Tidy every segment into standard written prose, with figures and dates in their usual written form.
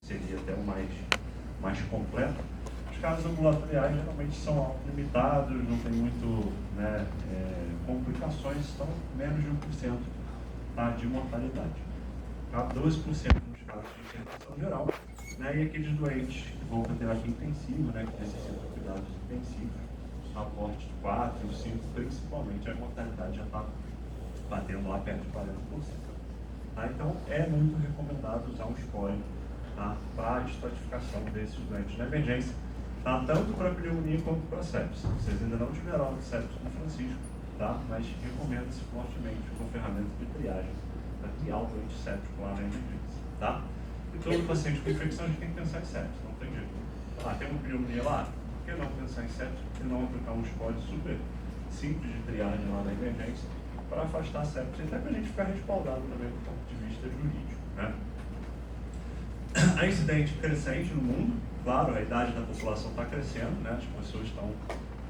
seria até o mais completo. Os casos ambulatoriais geralmente são limitados, não tem muito, né, complicações, são menos de 1%, tá, de mortalidade. Tá? 12% nos casos de internação geral, né, e aqueles doentes que vão para terapia intensiva, né, que necessitam de cuidados intensivos, aporte de 4, 5, principalmente, a mortalidade já está batendo lá perto de 40%. Tá? Então, é muito recomendado usar um scoring, tá, para a estratificação desses doentes na emergência, tá, tanto para pneumonia quanto para sepsis. Vocês ainda não tiveram aula de sepsis com Francisco, tá, mas recomendo-se fortemente uma ferramenta de triagem para criar o doente séptico lá na emergência. Tá? E todo paciente com infecção a gente tem que pensar em sepsis, não tem jeito. Tem uma pneumonia lá, por que não pensar em sepsis? Por que não aplicar um score super simples de triagem lá na emergência para afastar a sepsis, até para a gente ficar respaldado também do ponto de vista jurídico, né? A incidente crescente no mundo, claro, a idade da população está crescendo, né? As pessoas estão,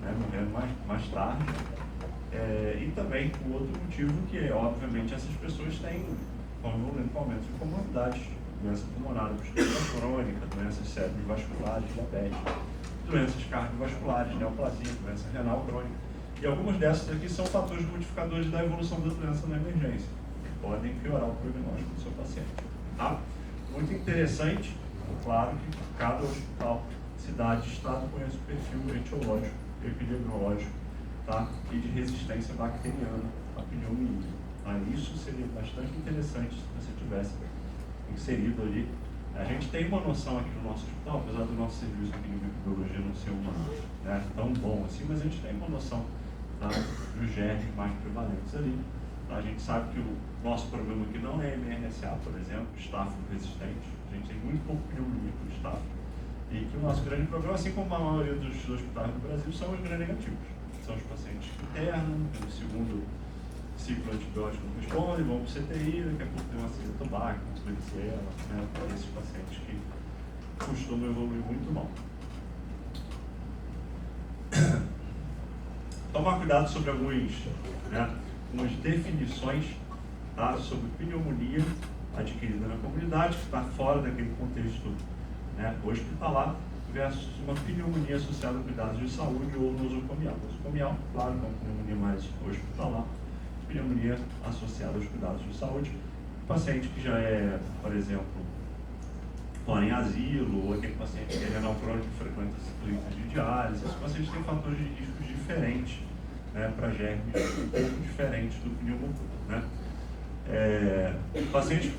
né, morrendo mais tarde. E também o outro motivo que é, obviamente, essas pessoas têm momentos de comorbidades, doença pulmonar, obstrução crônica, doenças cerebrovasculares, diabetes, doenças cardiovasculares, neoplasia, doença renal crônica. E algumas dessas aqui são fatores modificadores da evolução da doença na emergência, que podem piorar o prognóstico do seu paciente. Tá? Muito interessante, claro que cada hospital, cidade, estado conhece o perfil etiológico, epidemiológico, tá, e de resistência bacteriana à pneumonia. Tá? Isso seria bastante interessante se você tivesse inserido ali. A gente tem uma noção aqui no nosso hospital, apesar do nosso serviço aqui de microbiologia não ser tão bom assim, mas a gente tem uma noção, tá, dos germes mais prevalentes ali. Tá? A gente sabe que o nosso problema aqui não é MRSA, por exemplo, estáfilo resistente. A gente tem muito pouco pneumonia com estáfilo. E que o nosso grande problema, assim como a maioria dos hospitais do Brasil, são os gram-negativos. São os pacientes que internam, no segundo ciclo antibiótico não respondem, vão para o CTI, daqui a pouco tem uma citobacter, uma Klebsiella, né, para esses pacientes que costumam evoluir muito mal. Tomar cuidado sobre algumas definições, tá, sobre pneumonia adquirida na comunidade, que está fora daquele contexto, né, hospitalar, versus uma pneumonia associada a cuidados de saúde ou nosocomial. Nosocomial, claro, é uma pneumonia mais hospitalar, pneumonia associada aos cuidados de saúde. Paciente que já é, por exemplo, mora em asilo, ou aquele paciente que é renal crônico que frequenta clínicas de diálise, esses pacientes têm fatores de risco diferentes, né, para germes um pouco diferentes do pneumococo, né? Pacientes,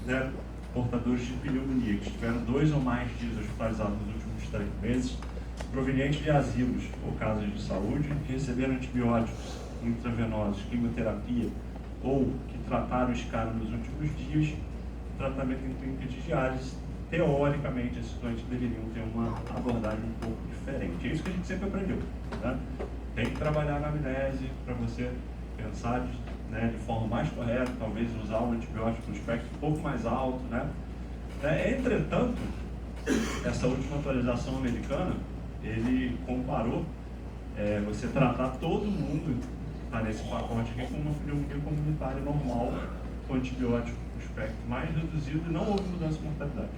né, portadores de pneumonia que estiveram 2 ou mais dias hospitalizados nos últimos 3 meses, provenientes de asilos ou casas de saúde, que receberam antibióticos intravenosos, quimioterapia, ou que trataram escaro nos últimos dias, tratamento em clínica de diálise, teoricamente esses doentes deveriam ter uma abordagem um pouco diferente. É isso que a gente sempre aprendeu, né? Tem que trabalhar na amnese para você pensar de forma mais correta, talvez usar um antibiótico no espectro um pouco mais alto, né? Entretanto, essa última atualização americana, ele comparou você tratar todo mundo que está nesse pacote aqui com uma pneumonia comunitária normal, com antibiótico no espectro mais reduzido e não houve mudança de mortalidade.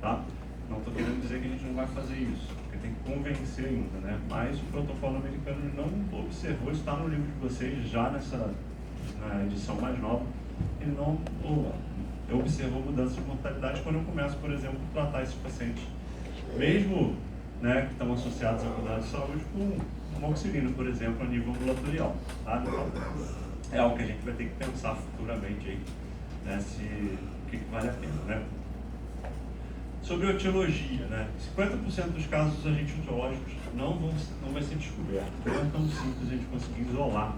Tá? Não estou querendo dizer que a gente não vai fazer isso, porque tem que convencer ainda, né? Mas o protocolo americano não observou, está no livro de vocês já na edição mais nova, ele não observou mudança de mortalidade quando eu começo, por exemplo, a tratar esses pacientes, mesmo, né, que estão associados a cuidados de saúde, com amoxicilina, por exemplo, a nível ambulatorial. Tá? Então, é algo que a gente vai ter que pensar futuramente aí, né, o que vale a pena, né? Sobre etiologia, né? 50% dos casos dos agentes etiológicos não vai ser descoberto. Não é tão simples a gente conseguir isolar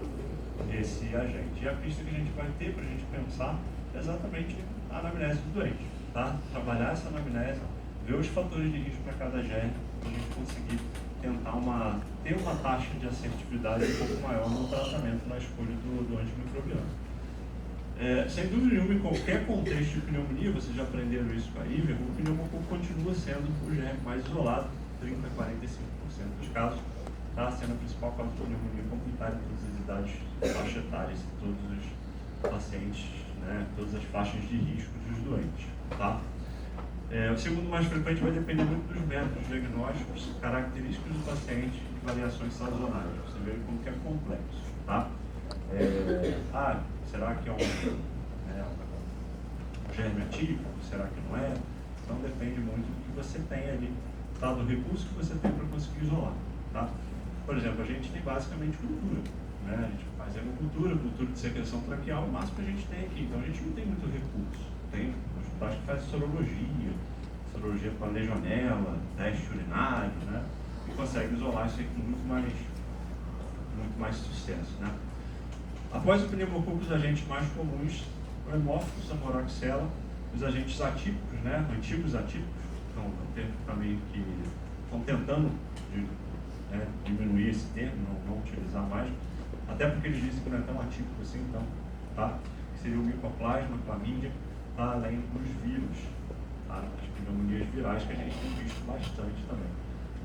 esse agente. E a pista que a gente vai ter para a gente pensar é exatamente a anamnese do doente, tá? Trabalhar essa anamnese, ver os fatores de risco para cada gene, para a gente conseguir tentar ter uma taxa de assertividade um pouco maior no tratamento, na escolha do antimicrobiano. Sem dúvida nenhuma, em qualquer contexto de pneumonia, vocês já aprenderam isso com a Iver, o pneumococo continua sendo o germe mais isolado, 30% a 45% dos casos, tá? Sendo a principal causa de pneumonia comunitária em todas as idades, faixas etárias, todos os pacientes, né? Todas as faixas de risco dos doentes. Tá? O segundo mais frequente vai depender muito dos métodos diagnósticos, características do paciente e variações sazonais. Você vê como que é complexo, tá? Será que é um germe atípico? Será que não é? Então depende muito do que você tem ali, tá? Do recurso que você tem para conseguir isolar, tá? Por exemplo, a gente tem basicamente cultura, né? A gente faz hemocultura, cultura de secreção traqueal, o máximo que a gente tem aqui. Então a gente não tem muito recurso. Tem hospitais que fazem sorologia com a legionela, teste urinário, né? E consegue isolar isso aí com muito mais sucesso, né? Após o pneumococo, os agentes mais comuns, o hemófilos, a moraxella, os agentes atípicos, né? Antigos atípicos, então também que estão tentando diminuir esse termo, não utilizar mais, até porque eles dizem que não é tão atípico assim, então, tá? Seria o micoplasma, clamídia, tá? Além dos vírus, tá? As pneumonias virais que a gente tem visto bastante também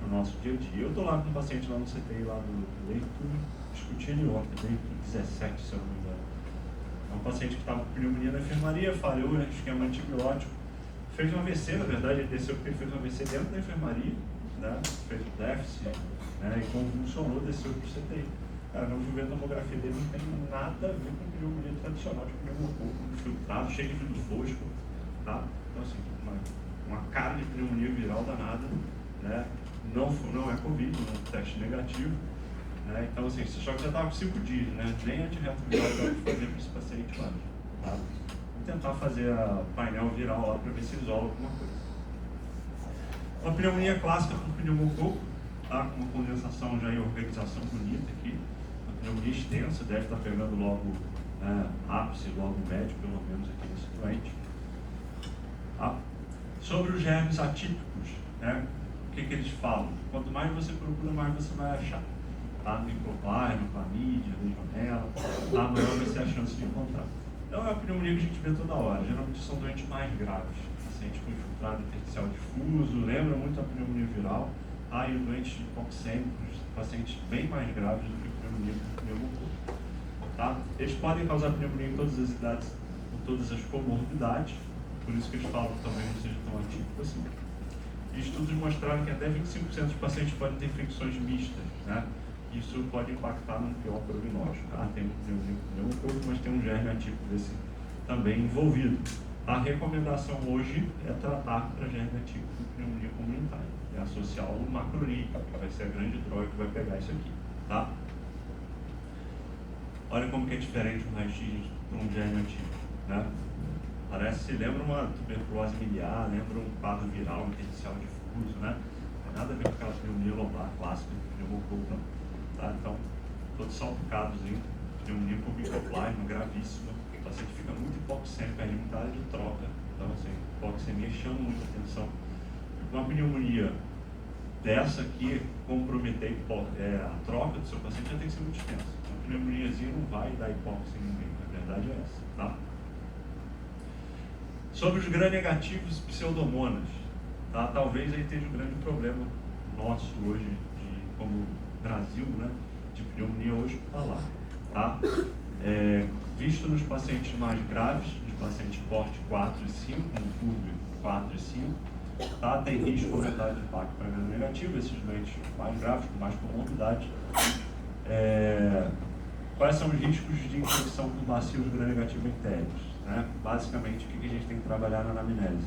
no nosso dia a dia. Eu estou lá com um paciente lá no CTI, lá do leito, discuti ele ontem, leito 17, se eu não me engano. É um paciente que estava com pneumonia na enfermaria, falhou no esquema antibiótico, fez um AVC, na verdade, ele desceu porque ele fez um AVC dentro da enfermaria, né? Fez um déficit, né? E convulsionou, desceu para o CTI. Cara, vamos ver a tomografia dele, não tem nada a ver com pneumonia tradicional de pneumococo infiltrado, cheio de vidro fosco, tá? Então, assim, uma cara de pneumonia viral danada, né? Não é Covid, não é teste negativo, né? Então, assim, só que já estava com 5 dias, né? Nem antirretroviral dá para fazer para esse paciente lá, tá? Vou tentar fazer a painel viral lá para ver se isola alguma coisa. Uma pneumonia clássica por pneumococo, tá? Com uma condensação já em organização bonita aqui. Uma pneumonia extensa, deve estar pegando logo ápice, logo médio, pelo menos aqui nesse doente. Tá? Sobre os germes atípicos, né? O que eles falam? Quanto mais você procura, mais você vai achar. Tá? Micoplasma, clamídia, legionela, tá? Maior vai ser a chance de encontrar. Então é a pneumonia que a gente vê toda hora. Geralmente são doentes mais graves. Paciente com infiltrado intersticial difuso, lembra muito a pneumonia viral. Tá? E doentes hipoxêmicos, pacientes bem mais graves do que a pneumonia por pneumococo. Tá? Eles podem causar pneumonia em todas as idades, com todas as comorbidades. Por isso que eles falam que também não seja tão atípico assim. E estudos mostraram que até 25% dos pacientes podem ter infecções mistas, né? Isso pode impactar no pior prognóstico. Tem pneumococo, mas tem um germe atípico desse também envolvido. A recomendação hoje é tratar para germe atípico de pneumonia comunitária. É associar o macrolítico, que vai ser a grande droga que vai pegar isso aqui, tá? Olha como que é diferente um raio-x para um germe atípico, né? Lembra uma tuberculose miliar, lembra um quadro viral intersticial difuso, né? Não tem nada a ver com aquela pneumonia lobar clássica de pneumococo, não. Tá? Então, todos salpicados em pneumonia por micoplasma, gravíssima. O paciente fica muito hipoxêmico, aí muita área de troca. Então, assim, hipoxemia chama muita atenção. Uma pneumonia dessa aqui comprometer a troca do seu paciente já tem que ser muito extensa. Uma pneumoniazinha não vai dar hipóxia em ninguém, a verdade é essa, tá? Sobre os gram-negativos pseudomonas, tá? Talvez aí esteja um grande problema nosso hoje, como Brasil, né? De pneumonia hospitalar, tá? Visto nos pacientes mais graves, nos pacientes porte 4 e 5, no curve 4 e 5, tá? Tem risco aumentado de impacto para gram-negativo, esses doentes mais graves, com mais comorbidade. Quais são os riscos de infecção por bacilos gram-negativo entérios? Né? Basicamente, o que a gente tem que trabalhar na anamnese?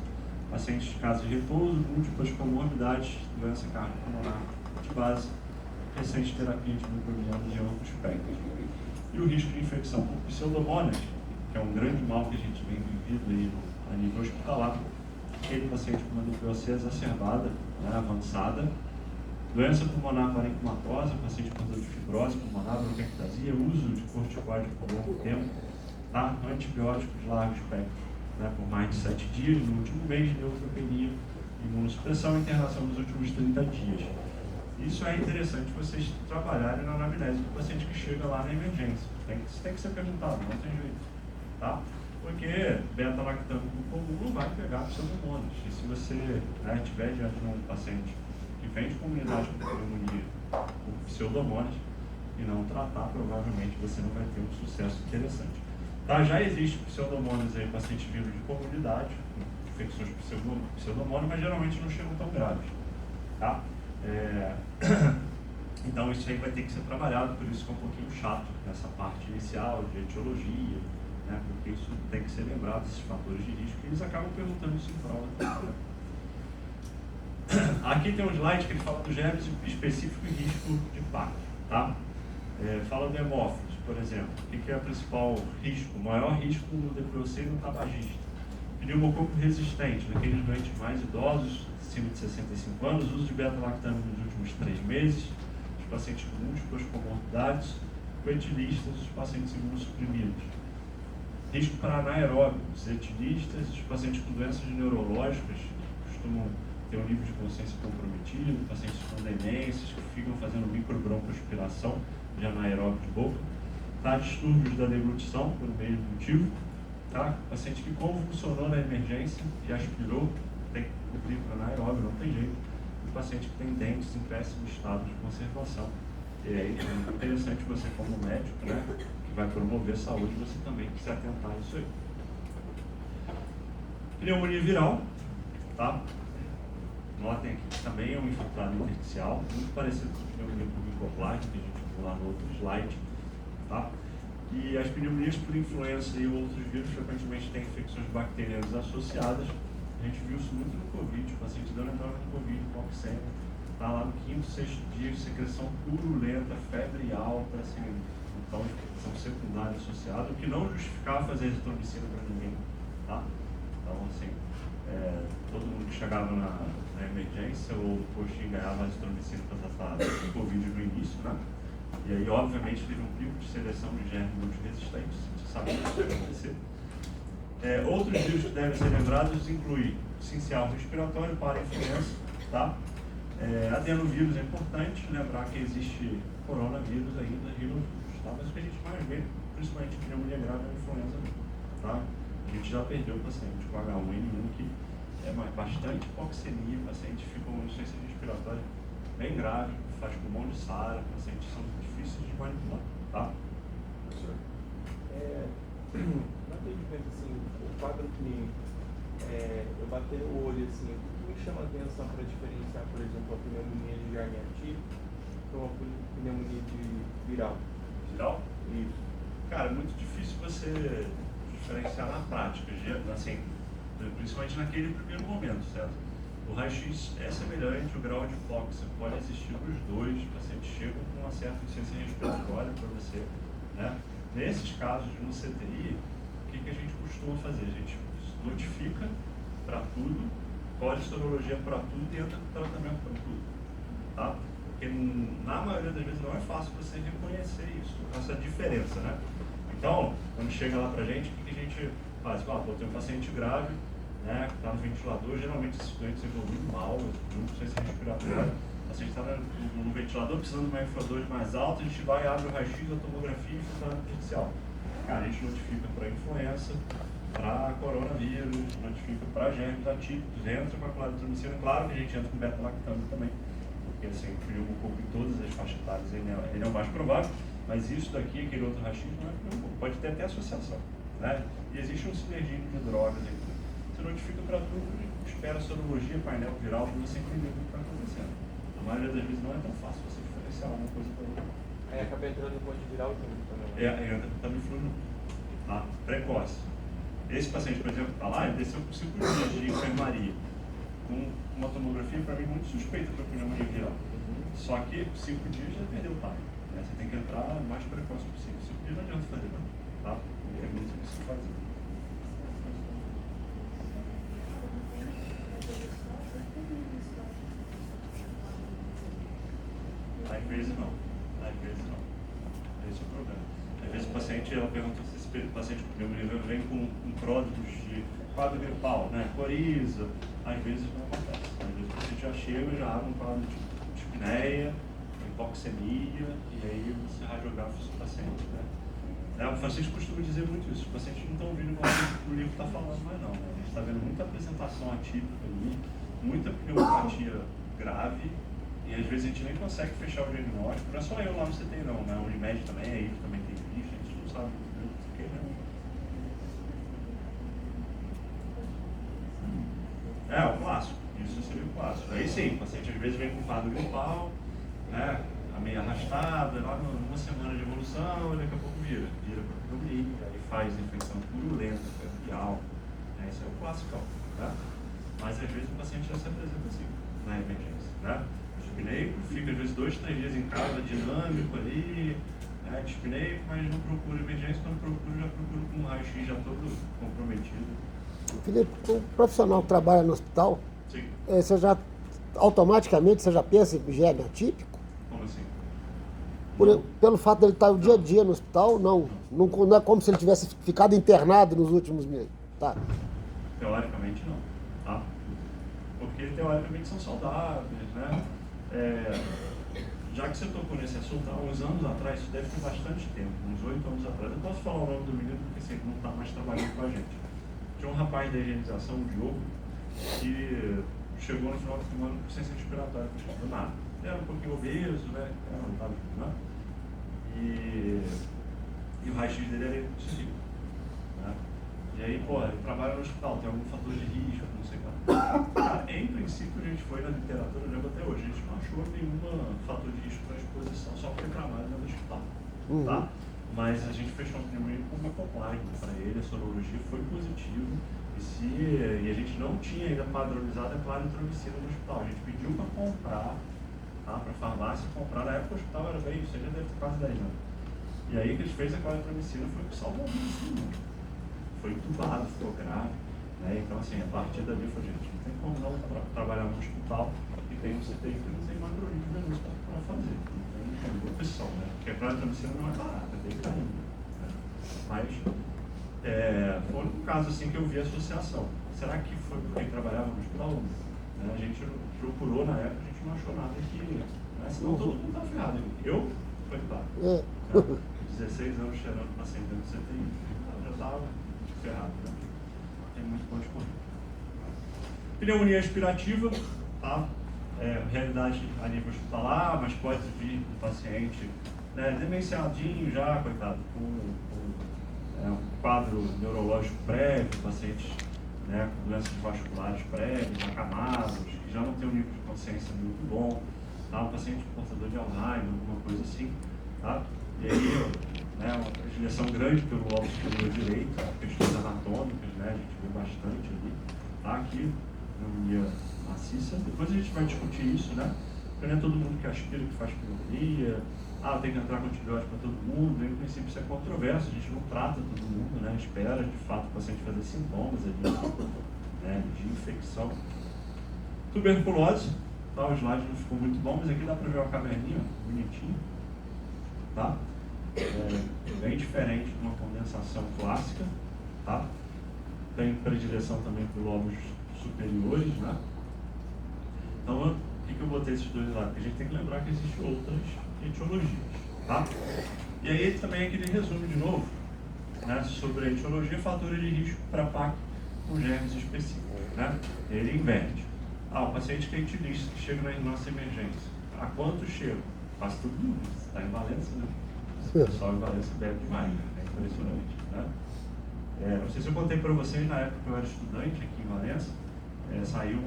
Pacientes de casos de repouso, múltiplas comorbidades, doença cardiopulmonar de base, recente terapia de microbioma de amplo espectro. E o risco de infecção por pseudomonas, que é um grande mal que a gente vem vivido aí a nível hospitalar, aquele paciente com uma DPOC exacerbada, né, avançada, doença pulmonar parencimatosa, paciente com dor de fibrose pulmonar, bronquiectasia, uso de corticoide por longo tempo, tá? Antibióticos de largo espectro, né, por mais de 7 dias, no último mês, neutropenia, imunossupressão e internação nos últimos 30 dias. Isso é interessante vocês trabalharem na anamnese do paciente que chega lá na emergência. Isso tem que ser perguntado, não tem jeito, tá? Porque beta-lactâmico comum não vai pegar pseudomonas. E se você tiver diante de um paciente que vem de comunidade com pneumonia por pseudomonas e não tratar, provavelmente você não vai ter um sucesso interessante. Tá? Já existe pseudomonas aí, paciente vivo de comunidade, infecções pseudomonas, mas geralmente não chegam tão graves. Tá? Então isso aí vai ter que ser trabalhado, por isso que é um pouquinho chato nessa parte inicial de etiologia, né? Porque isso tem que ser lembrado, esses fatores de risco, e eles acabam perguntando isso em prova. Aqui tem um slide que ele fala do germes específico e risco de pacto. Tá? Fala do hemófilos, por exemplo. O que é o principal risco? O maior risco no DPOC e no tabagista. Pneumococo resistente, naqueles doentes mais idosos, acima de 65 anos, uso de beta-lactame nos últimos 3 meses, os pacientes com múltiplas comorbidades, o etilistas, os pacientes imunossuprimidos. Risco para anaeróbicos, etilistas, os pacientes com doenças neurológicas, costumam ter um nível de consciência comprometido, pacientes com demências, que ficam fazendo microbroncoaspiração de anaeróbico de boca, tá? Distúrbios da deglutição, por mesmo motivo, tá? Paciente que convulsionou na emergência e aspirou, tem que cobrir para anaeróbio, não tem jeito. O paciente que tem dentes em péssimo estado de conservação. E aí é interessante você, como médico, né, que vai promover a saúde, você também se atentar a isso aí. Pneumonia viral, tá? Notem aqui que também é um infiltrado intersticial, muito parecido com a pneumonia por micoplasma, que a gente viu lá no outro slide, tá? E as pneumonias por influenza e outros vírus frequentemente têm infecções bacterianas associadas. A gente viu isso muito no Covid, o paciente dando entrada no Covid, hipoxêmia, tá lá no 5º, 6º dia, secreção purulenta, febre alta, assim, então infecção secundária associada, o que não justificava fazer azitromicina para ninguém, tá? Então, assim, todo mundo que chegava na emergência ou no postinho ganhava azitromicina para tratar o Covid no início, né? E aí, obviamente, teve um pico de seleção de germes multiresistentes, você sabe que isso vai acontecer. Outros vírus que devem ser lembrados incluem sincial respiratório para influenza, tá? Adenovírus é importante lembrar que existe coronavírus ainda, rinovírus, tá? Mas o que a gente mais vê, principalmente pneumonia grave, é a influenza, tá? A gente já perdeu o paciente com H1N1, que é bastante hipoxemia, o paciente fica com insuficiência respiratória bem grave, faz pulmão de Sara, pacientes são difíceis de manipular, tá? No atendimento, assim, o quadro clínico, eu bater o olho, assim, o que me chama a atenção para diferenciar, por exemplo, a pneumonia de germe ativo com a pneumonia viral? Viral? Isso. Cara, é muito difícil você diferenciar na prática, assim, principalmente naquele primeiro momento, certo? O raio-x é semelhante, o grau de hipóxia pode existir nos dois, os pacientes chegam com uma certa insuficiência respiratória para você, né? Nesses casos, no CTI, o que a gente costuma fazer? A gente notifica para tudo, colhe sorologia para tudo e entra com tratamento para tudo, tá? Porque na maioria das vezes não é fácil você reconhecer isso, essa diferença, né? Então, quando chega lá para a gente, o que a gente faz? Tem um paciente grave, né, que está no ventilador, geralmente esses doentes evoluem mal, não sei se respiratória. O paciente está no ventilador precisando de uma F2 mais alta, a gente vai, abre o raio-x, a tomografia e infiltrado artificial. Cara, a gente notifica para influenza, para coronavírus, notifica para germes atípicos, entra com a claritromicina, claro que a gente entra com beta-lactame também, porque assim, o pneumococo em todas as faixas etárias ele é o mais provável, mas isso daqui, aquele outro raio-x, não é pneumococo, pode ter até associação, né? E existe um sinergismo de drogas aqui. Você notifica para tudo, espera a sorologia, painel viral, para você entender o que está acontecendo. A maioria das vezes não é tão fácil você diferenciar uma coisa da outra. Aí acaba entrando no antiviral também. Entra com Tamiflu, tá? Precoce. Esse paciente, por exemplo, está lá, ele desceu com 5 dias de enfermaria, com uma tomografia, para mim, muito suspeita para pneumonia viral. Só que 5 dias já perdeu o time, né? Você tem que entrar o mais precoce possível. 5 dias não adianta fazer, não, tá? É muito difícil fazer. Às vezes não. Esse é o problema. Às vezes o paciente, ela pergunta se esse paciente com pneumonia vem com pródromos de quadro gripal, né? Coriza. Às vezes não acontece. Às vezes o paciente já chega e já abre um quadro de dispneia, hipoxemia, e aí você radiografa o seu paciente, né? O paciente costuma dizer muito isso. Os pacientes não estão ouvindo o que o livro está falando mais não, né? A gente está vendo muita apresentação atípica ali, muita pneumopatia grave, e às vezes a gente nem consegue fechar o diagnóstico. Não é só eu lá no CTI não, né? O Unimed também, a IF também tem visto, a gente não sabe o que, né? Aí sim, o paciente às vezes vem com quadro gripal, né, meio arrastado, lá numa semana de evolução, e daqui a pouco vira para pneumonia, aí faz infecção purulenta, febrial, né, isso é o clássico, né? Mas às vezes o paciente já se apresenta assim, na emergência, né? Dispneico, fica às vezes 2, 3 dias em casa, dinâmico ali, né, dispneico, mas não procura emergência, quando procura, já procura com um raio-x já todo comprometido. Felipe, o profissional que trabalha no hospital, Sim. Você já automaticamente você já pensa em germe atípico? Como assim? Pelo fato dele estar o dia a dia no hospital, não é como se ele tivesse ficado internado nos últimos meses. Tá. Teoricamente não, tá? Porque teoricamente são saudáveis, né? Já que você tocou nesse assunto, há uns anos atrás, isso deve ter bastante tempo, uns 8 anos atrás, eu posso falar o nome do menino porque assim, não está mais trabalhando com a gente. Tinha um rapaz da higienização, o Diogo, que chegou no final de semana com ciência respiratória, do nada. Ele era um pouquinho obeso, né? E o raio-x dele era impossível, né? E aí, pô, ele trabalha no hospital, tem algum fator de risco, não sei o que. Cara, em princípio, a gente foi na literatura, eu lembro até hoje, a gente não achou nenhum fator de risco para exposição, só porque trabalha no hospital, tá? Mas a gente fechou um pneumonia com uma compliance para ele, a sorologia foi positiva, e a gente não tinha ainda padronizado a claritromicina no hospital. A gente pediu para comprar, tá? Para a farmácia comprar, na época o hospital era bem, isso aí já deve ter quase 10 anos. E aí que a gente fez a claritromicina foi que salvou isso, foi entubado, ficou grave, né? Então assim, a partir dali foi, gente, não tem como não trabalhar no hospital e tem um CTI que não tem macrolítico venoso para fazer, não tem opção, né? Porque a claritromicina não é barata, é bem carinho, né? Mas foi um caso assim que eu vi a associação. Será que foi porque trabalhava no hospital? Né? A gente procurou na época, a gente não achou nada que, né? Senão todo mundo tá ferrado. Eu, foi claro, né? 16 anos cheirando paciente dentro do CTI, eu já estava ferrado, né? Tem muito ponto de correr. Pneumonia expirativa, tá? Realidade a nível hospitalar, mas pode vir do paciente, né, demenciadinho já, coitado, com um quadro neurológico prévio, pacientes, né, com doenças vasculares prévias, acamados, que já não tem um nível de consciência muito bom, tá? Um paciente portador de Alzheimer, alguma coisa assim, tá? E aí, né, uma predileção grande pelo lobo superior direito, questões anatômicas, né, a gente vê bastante ali, tá? Aqui, pneumonia maciça. Depois a gente vai discutir isso, né? Porque não é todo mundo que aspira que faz pneumonia, tem que entrar com antibiótico para todo mundo, em princípio isso é controverso, a gente não trata todo mundo, né? Espera de fato o paciente fazer sintomas ali, né, de infecção. Tuberculose, tá? O slide não ficou muito bom, mas aqui dá para ver uma caverninha, bonitinho, tá? Bem diferente de uma condensação clássica, tá? Tem predileção também por lobos superiores, né? Então, por que eu botei esses dois lá? Porque a gente tem que lembrar que existem outras etiologias, tá? E aí também aquele resumo de novo, né, sobre a etiologia, fatores de risco para PAC com germes específicos, né? Ele inverte. O paciente que é etilista, que chega na nossa emergência, a quanto chega? Quase todo mundo, está em Valença, né? O pessoal em Valença bebe demais, né? É impressionante, né? Não sei se eu contei para vocês, na época que eu era estudante aqui em Valença, saiu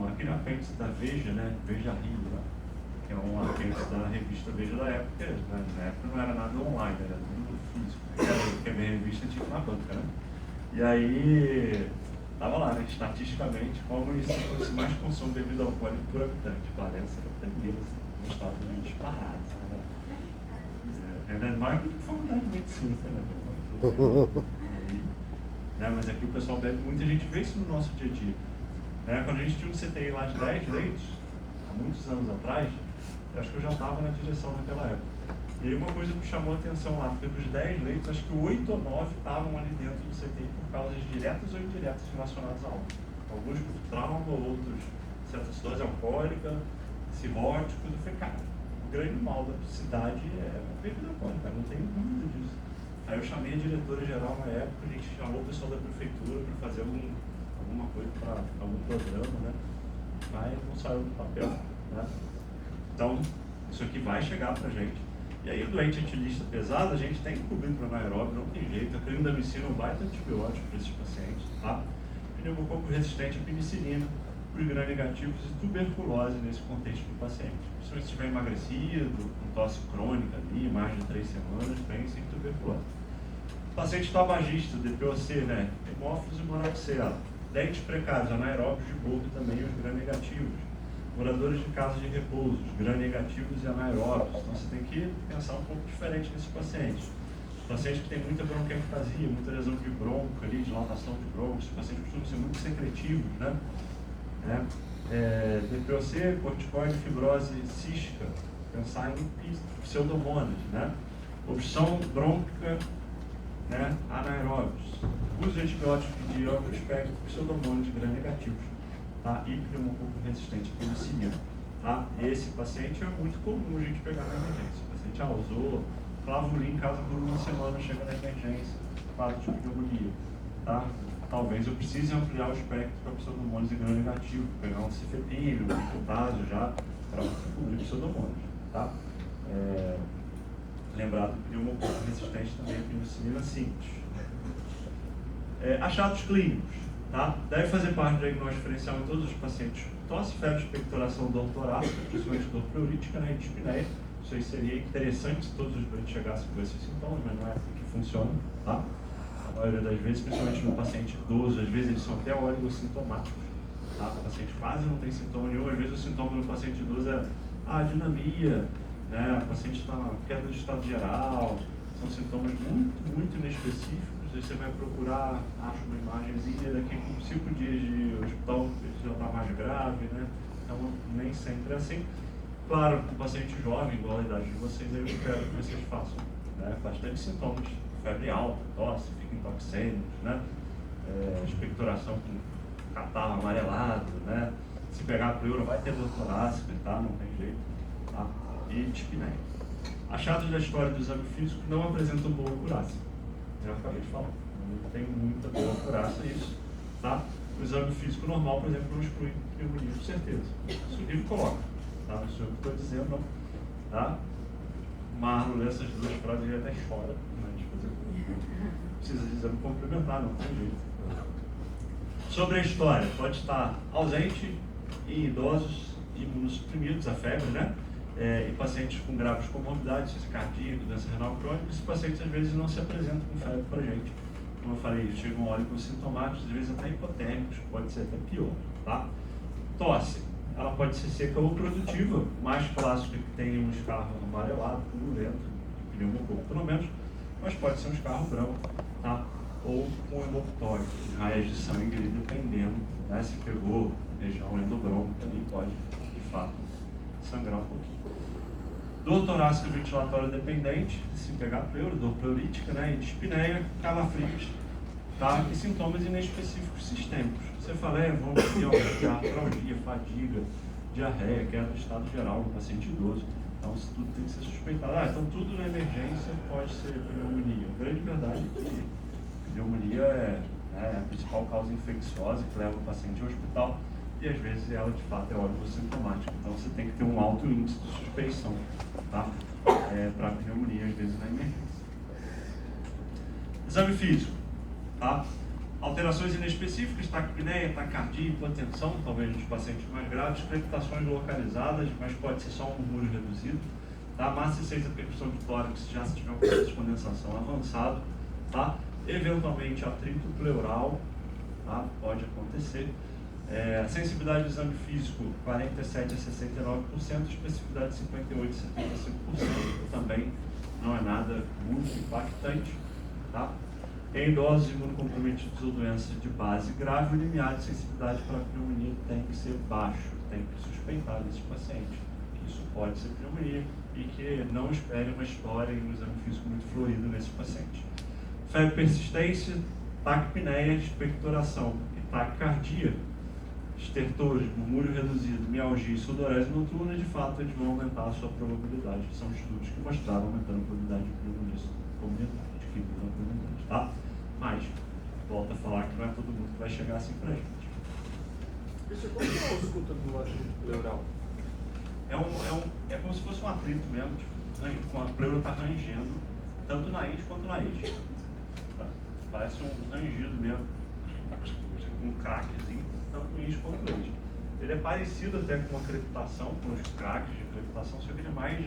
aquele apêndice da Veja, né? Veja Rio, né? Que é um apêndice da revista Veja da época, né? Na época não era nada online, era tudo físico, porque a minha revista tinha na banca, né? E aí, estava lá, né? Estatisticamente, qual o município que mais consome bebida alcoólica por habitante? Valença era o primeiro, no estado de disparado, né? É mais do que faculdade de medicina, né? Mas aqui o pessoal bebe, muita gente vê isso no nosso dia a dia. Quando a gente tinha um CTI lá de 10 leitos, há muitos anos atrás, eu acho que eu já estava na direção naquela época. E aí uma coisa que me chamou a atenção lá, porque dos 10 leitos, acho que 8 ou 9 estavam ali dentro do CTI por causas diretas ou indiretas relacionadas a álcool. Alguns por trauma, outros cetose alcoólica, cirróticos. Eu falei, cara, o grande mal da cidade é a bebida alcoólica, não tem dúvida disso. Aí eu chamei a diretora geral na época, a gente chamou o pessoal da prefeitura para fazer alguma coisa para algum programa, né? Mas não saiu do papel, né? Então, isso aqui vai chegar pra gente. E aí o doente etilista pesado, a gente tem que cobrir para anaeróbio, não tem jeito. A clindamicina é um baita antibiótico para esses pacientes, tá? Pneumococo resistente à penicilina, típicos gram-negativos e tuberculose nesse contexto do paciente. Se estiver emagrecido, com tosse crônica ali, mais de 3 semanas, pense em tuberculose. Paciente tabagista, DPOC, né? Hemófilos e monoxela. Dentes precários, anaeróbios de boca também, os gram-negativos. Moradores de casas de repouso, gram-negativos e anaeróbios. Então você tem que pensar um pouco diferente nesse paciente. Paciente que tem muita bronquiectasia, muita lesão de bronco ali, dilatação de bronco, os pacientes costumam ser muito secretivos, né? DPOC, corticoide, fibrose cística, pensar em pseudomonas, né? Obstrução brônquica, né? Anaeróbios. Uso de antibióticos de amplo espectro, pseudomonas gram-negativos, tá? E pneumococo resistente à penicilina, tá? Esse paciente é muito comum a gente pegar na emergência. O paciente usou clavulin em casa por uma semana, chega na emergência, quadro de pneumonia, tá? Talvez eu precise ampliar o espectro para pseudomonas e gram-negativo, pegar um cefepime, um potássio já, para cobrir pseudomonas, tá? Lembrado que pneumococo resistente também é penicilina simples. Achados clínicos, tá? Deve fazer parte do diagnóstico diferencial em todos os pacientes. Tosse, febre, expectoração, dor torácica, principalmente dor pleurítica, né, e dispneia. Isso aí seria interessante se todos os doentes chegassem com esses sintomas, mas não é assim que funciona, tá? A maioria das vezes, principalmente no paciente idoso, às vezes eles são até oligossintomáticos, tá? O paciente quase não tem sintoma nenhum, às vezes o sintoma do paciente idoso é a dinamia, né? O paciente está na queda de estado geral, são sintomas muito inespecíficos. Aí você vai procurar, acha uma imagenzinha daqui com 5 dias de hospital, já está mais grave, né? Então nem sempre é assim. Claro, um paciente jovem, igual a idade de vocês, aí eu espero que vocês façam, né, bastante sintomas, febre alta, tosse, fica intoxêmicos, né, expectoração com catarro amarelado, né, se pegar pleura vai ter dor torácica, tá, não tem jeito, tá, e dispneia. Achados da história do exame físico não apresentam boa acurácia, eu acabei de falar, não tem muita boa acurácia isso, tá. O exame físico normal, por exemplo, não exclui pneumonia, com certeza, isso o livro coloca. Tá, não sou eu que estou dizendo, não. Tá? Marlon lê essas duas frases e até chora. Precisa de exame complementar, não tem jeito. Sobre a história, pode estar ausente em idosos imunossuprimidos, a febre, né? E pacientes com graves comorbidades, ciência cardíaca, doença renal crônica. Esses pacientes às vezes não se apresentam com febre para a gente. Como eu falei, chegam óleos sintomáticos, às vezes até hipotérmicos, pode ser até pior. Tá? Tosse. Ela pode ser seca ou produtiva, mais clássico que tem um escarro amarelado, purulento, pneumococo pelo menos, mas pode ser um escarro branco, tá? Ou com hemoptóide, raias de sangue, dependendo, né? Se pegou região endobronca, ali pode, de fato, sangrar um pouquinho. Dor torácica ventilatória dependente, se pegar pleura, dor pleurítica, né? E dispneia, calafrios, tá? E sintomas inespecíficos sistêmicos. Você fala, vômito, artralgia, fadiga, diarreia, queda do estado geral no paciente idoso. Então, isso tudo tem que ser suspeitado. Então tudo na emergência pode ser pneumonia. A grande verdade é que pneumonia é a principal causa infecciosa que leva o paciente ao hospital e às vezes ela de fato é oligossintomática. Então você tem que ter um alto índice de suspeição, tá? Para pneumonia, às vezes na emergência. Exame físico, tá? Alterações inespecíficas, taquipneia, taquicardia, hipotensão, talvez nos pacientes mais graves, crepitações localizadas, mas pode ser só um murmúrio reduzido, tá? Massa 6 a percussão de tórax, já se tiver um processo de condensação avançado, tá? Eventualmente atrito pleural, tá? Pode acontecer. A sensibilidade do exame físico, 47 a 69%, especificidade 58 a 75%, também não é nada muito impactante, tá? Em idosos imunocomprometidos ou doenças de base grave, o limiar de sensibilidade para a pneumonia tem que ser baixo, tem que suspeitar desse paciente, que isso pode ser pneumonia e que não espere uma história e um exame físico muito florido nesse paciente. Febre persistência, taquipneia, expectoração e taquicardia, estertores, murmúrio reduzido, mialgia e sudorese noturna, de fato eles vão aumentar a sua probabilidade. São estudos que mostraram aumentando a probabilidade de pneumonia comunitária, de que comunidade, tá? Mas, volto a falar que não é todo mundo que vai chegar assim pra gente. Isso como que é a ausculta do atrito pleural? É como se fosse um atrito mesmo, tipo, com a pleura tá rangendo, tanto na nariz quanto na nariz. Tá? Parece um rangido mesmo, com um craquezinho, tanto no nariz quanto no nariz. Ele é parecido até com a crepitação, com os craques de crepitação, só que ele é mais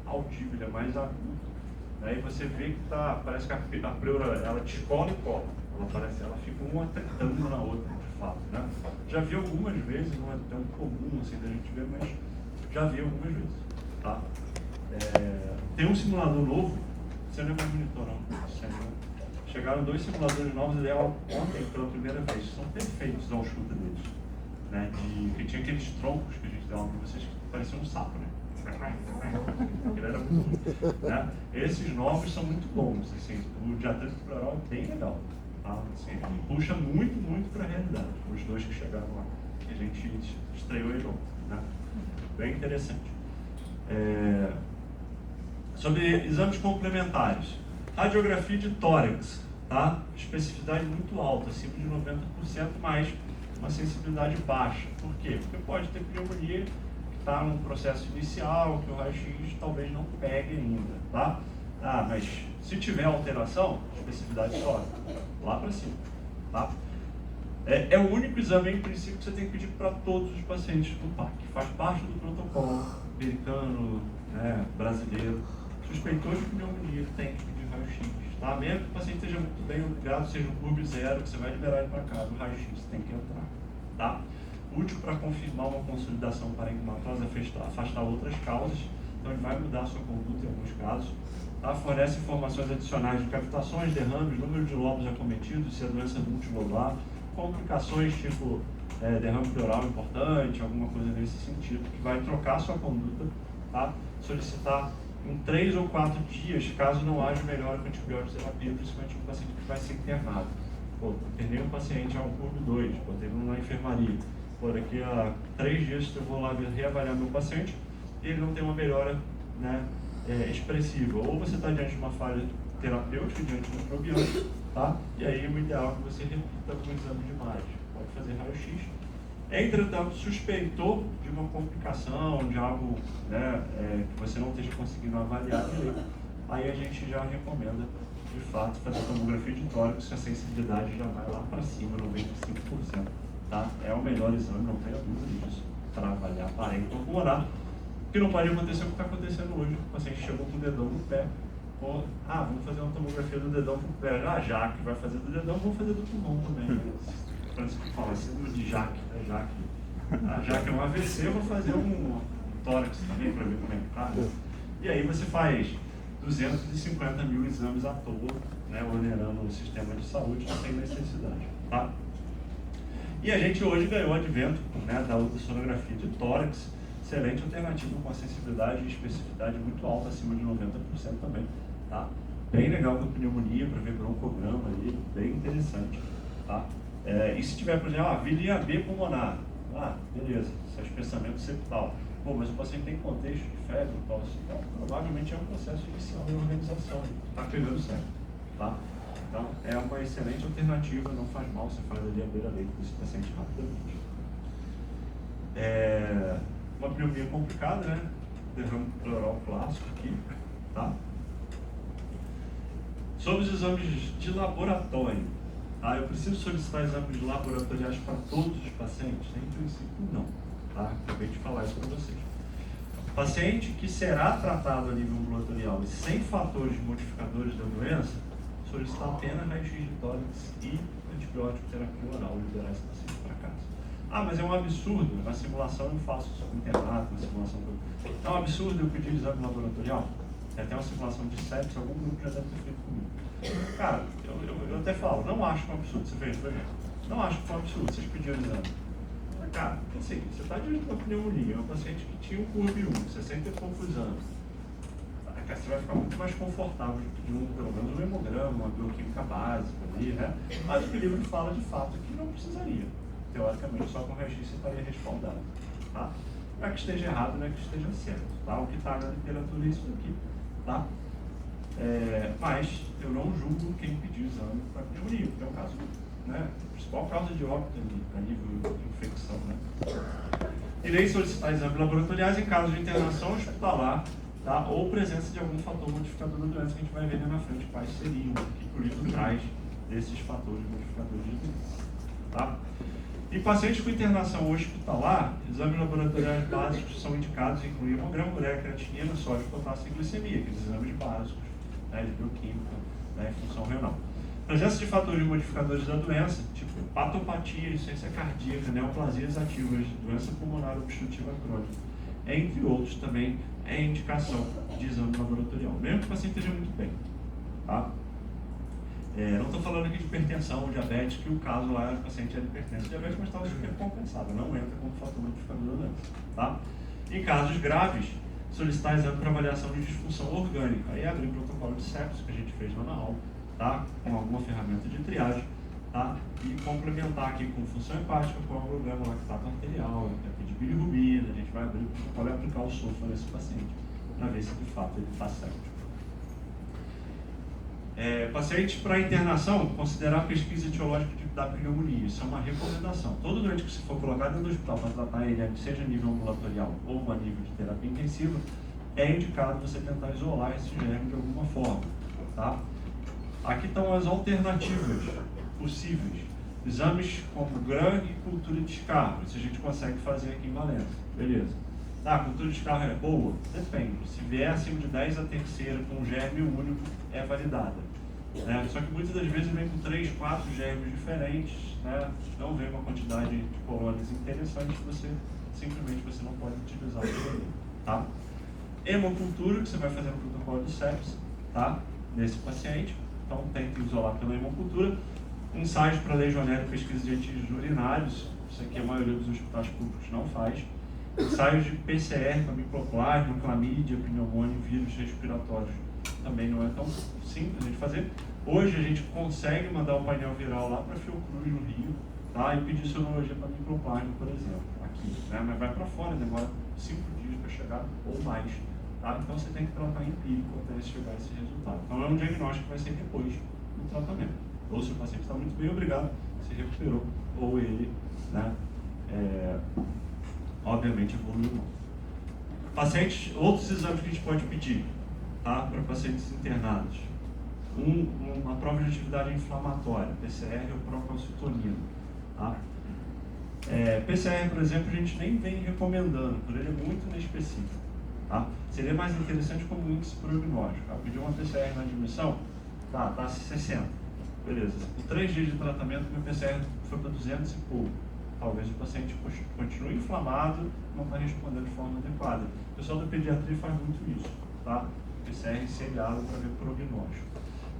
altivo, ele é mais agudo. Aí você vê que parece que a pleura, ela descola e cola. Ela fica uma tentando na outra, de fato, né? Já vi algumas vezes, não é tão comum assim da gente ver, mas já vi algumas vezes, tá? Tem um simulador novo, você não é mais monitor não, chegaram 2 simuladores novos ontem pela primeira vez, são perfeitos ao escuta deles, né? Que tinha aqueles troncos que a gente dava para vocês que pareciam um sapo, né? Ele era muito bom, né? Esses novos são muito bons, assim, o diatrito pleural é bem legal, tá? Assim, ele puxa muito para a realidade, os 2 que chegaram lá, que a gente estreou ele ontem, né? Bem interessante. Sobre exames complementares, radiografia de tórax, tá? Especificidade muito alta, acima de 90%, mas uma sensibilidade baixa. Por quê? Porque pode ter pneumonia que está num processo inicial, que o raio-x talvez não pegue ainda, tá? Mas se tiver alteração, especificidade sobe, lá para cima, tá? É o único exame, em princípio, que você tem que pedir para todos os pacientes do PAC. Faz parte do protocolo americano, né, brasileiro. Suspeitou de pneumonia, tem que pedir raio-x, tá? Mesmo que o paciente esteja muito bem obrigado, seja um curve 0, que você vai liberar ele para casa, o raio-x tem que entrar, tá? Útil para confirmar uma consolidação parenquimatosa, afastar outras causas, então ele vai mudar a sua conduta em alguns casos. Tá? Fornece informações adicionais de cavitações, derrames, número de lobos acometidos, se a doença multilobar, complicações tipo derrame pleural importante, alguma coisa nesse sentido, que vai trocar a sua conduta, tá? Solicitar em 3 ou 4 dias, caso não haja melhora com antibióticos terapia, principalmente no paciente que vai ser internado. Internei um paciente ao curvo 2, botei ele na enfermaria. Daqui a 3 dias eu vou lá reavaliar meu paciente e ele não tem uma melhora, né, expressiva. Ou você está diante de uma falha terapêutica, diante de um probiótico, tá? E aí o ideal é que você repita com o exame de imagem. Pode fazer raio-x. Entretanto, suspeitou de uma complicação, de algo, né, que você não esteja conseguindo avaliar direito, aí a gente já recomenda, de fato, fazer tomografia de tórax, que a sensibilidade já vai lá para cima, 95%. Tá? É o melhor exame, não tenha dúvida disso, para avaliar parênquima pulmonar. O que não pode acontecer é o que está acontecendo hoje. O paciente chegou com o dedão no pé, vamos fazer uma tomografia do dedão pro pé. Já que vai fazer do dedão, vamos fazer do pulmão também. Francisco fala, síndrome de Jaque, né? Jaque é um AVC, eu vou fazer um tórax também para ver como é que tá. E aí você faz 250 mil exames à toa, né, onerando o sistema de saúde, não tem necessidade, tá? E a gente hoje ganhou o advento, né, da ultrassonografia de tórax, excelente alternativa com a sensibilidade e especificidade muito alta, acima de 90% também, tá? Bem legal com pneumonia, para ver broncograma ali, bem interessante, tá? E se tiver, por exemplo, vilia B pulmonar, beleza, isso é espessamento septal. Mas o paciente tem contexto de febre, tosse, então provavelmente é um processo inicial de organização, está pegando certo, tá? Então é uma excelente alternativa, não faz mal, você faz ali a beira-leito desse paciente rapidamente. Uma pneumonia complicada, né? Derrame pleural clássico aqui, tá? Sobre os exames de laboratório, tá? Eu preciso solicitar exames de laboratoriais para todos os pacientes? Em princípio, não. Tá? Acabei de falar isso para vocês. Paciente que será tratado a nível ambulatorial e sem fatores modificadores da doença, solicitar apenas raio-x de tórax e antibiótico terapia oral, liberar esse paciente para casa. Mas é um absurdo, na simulação eu faço isso com internato, na simulação é um absurdo eu pedir exame laboratorial. Tem até uma simulação de sepsis, algum grupo já deve ter feito comigo. Cara, eu até falo, não acho que é um absurdo, você fez, não acho que foi um absurdo, vocês pediram exame. Cara, assim, você está diante de uma pneumonia, um paciente que tinha um curve 1, 60 e poucos anos. Você vai ficar muito mais confortável de pelo menos um hemograma, uma bioquímica básica ali, né? Mas o livro fala de fato que não precisaria. Teoricamente, só com raio-x você estaria respaldado, tá? Não é que esteja errado, não é que esteja certo, tá? O que está na literatura é isso aqui, tá? Mas eu não julgo quem pediu exame para pneumonia, porque é um caso, né? A principal causa de óbito a nível de infecção, né? Irei solicitar exames laboratoriais em caso de internação hospitalar, tá? Ou presença de algum fator modificador da doença, que a gente vai ver ali na frente quais seriam, que o livro traz desses fatores modificadores de doença, tá? E pacientes com internação hospitalar, exames laboratoriais básicos são indicados, incluem hemograma, ureia, creatinina, sódio, potássio e glicemia, aqueles exames básicos, né, de bioquímica, né, e função renal. Presença de fatores modificadores da doença, tipo patopatia, insuficiência cardíaca, neoplasias ativas, doença pulmonar obstrutiva crônica, entre outros também, é indicação de exame laboratorial, mesmo que o paciente esteja muito bem. Tá? Não estou falando aqui de hipertensão ou diabetes, que o caso lá o paciente era hipertenso diabetes, mas estava super compensado, não entra como fator modificador da doença. Tá? Em casos graves, solicitar exame para avaliação de disfunção orgânica. Aí abrir protocolo de sepsis, que a gente fez lá na aula, tá? Com alguma ferramenta de triagem, tá? E complementar aqui com função hepática, com o problema lactato arterial, aqui de bilirrubina, a gente vai abrir o protocolo e aplicar o sulfa nesse paciente, para ver se de fato ele está séptico. Paciente para internação, considerar a pesquisa etiológica da pneumonia. Isso é uma recomendação. Todo doente que se for colocado dentro do hospital para tratar ele, seja a nível ambulatorial ou a nível de terapia intensiva, é indicado você tentar isolar esse germe de alguma forma. Tá? Aqui estão as alternativas possíveis. Exames como GRAM e cultura de escarro. Isso a gente consegue fazer aqui em Valença. Beleza. A cultura de escarro é boa? Depende. Se vier acima de 10 a terceira com um germe único, é validada. Né? Só que muitas das vezes vem com 3, 4 germes diferentes, né? Não vem uma quantidade de colônias interessante, você não pode utilizar o tá? Hemocultura, que você vai fazer no protocolo de sepsis, tá? Nesse paciente. Então tenta isolar pela hemocultura. Ensaios para legionela e pesquisa de antígenos urinários. Isso aqui a maioria dos hospitais públicos não faz. Ensaios de PCR para micoplasma, clamídia, pneumonia, vírus respiratórios. Também não é tão simples de fazer. Hoje a gente consegue mandar o painel viral lá para Fiocruz, no Rio, tá? E pedir sorologia para micoplasma, por exemplo, aqui. Né? Mas vai para fora, demora 5 dias para chegar ou mais. Tá? Então você tem que tratar empírico até chegar a esse resultado. Então é um diagnóstico que vai ser depois do tratamento. Ou se o paciente está muito bem, obrigado, se recuperou, ou ele, né, obviamente evoluiu mal. Pacientes, outros exames que a gente pode pedir, tá, para pacientes internados. Uma prova de atividade inflamatória, PCR ou procalcitonina. Tá? PCR, por exemplo, a gente nem vem recomendando, por ele é muito inespecífico. Tá? Seria mais interessante como índice prognóstico. Tá? Pedir uma PCR na admissão, tá 60. Beleza. Com 3 dias de tratamento, meu PCR foi para 200 e pouco. Talvez o paciente continue inflamado, não está respondendo de forma adequada. O pessoal da pediatria faz muito isso, tá? PCR seriado para ver prognóstico.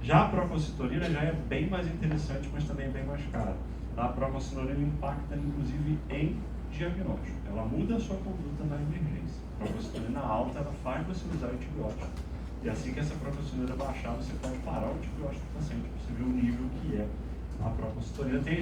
Já a procalcitonina já é bem mais interessante, mas também bem mais cara. Tá? A procalcitonina impacta, inclusive, em diagnóstico. Ela muda a sua conduta na emergência. A procalcitonina alta, ela faz você usar antibiótico. E assim que essa procalcitonina baixar, você pode parar o antibiótico do paciente, para você ver o nível que é a procalcitonina. Tem